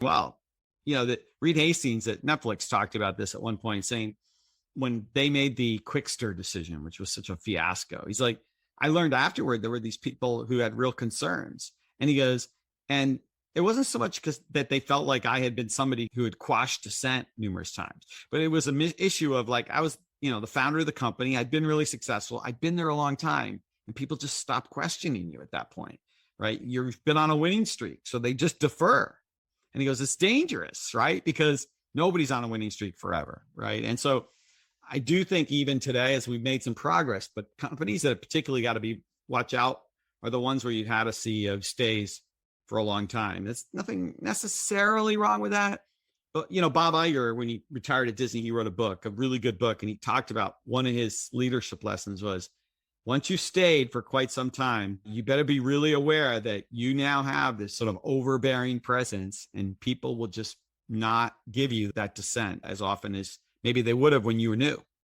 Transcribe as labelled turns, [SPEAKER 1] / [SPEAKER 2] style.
[SPEAKER 1] Well, that Reed Hastings at Netflix talked about this at one point, saying when they made the Qwikster decision, which was such a fiasco, he's like, I learned afterward there were these people who had real concerns. And he goes, and it wasn't so much because that they felt like I had been somebody who had quashed dissent numerous times, but it was an issue of like, I was, the founder of the company. I'd been really successful. I'd been there a long time, and people just stopped questioning you at that point, right? You've been on a winning streak. So they just defer. And he goes, it's dangerous, right? Because nobody's on a winning streak forever, right? And so I do think even today, as we've made some progress, but companies that particularly got to be watch out are the ones where you've had a CEO who stays for a long time. There's nothing necessarily wrong with that. But, Bob Iger, when he retired at Disney, he wrote a book, a really good book. And he talked about one of his leadership lessons was, once you stayed for quite some time, you better be really aware that you now have this sort of overbearing presence, and people will just not give you that dissent as often as maybe they would have when you were new.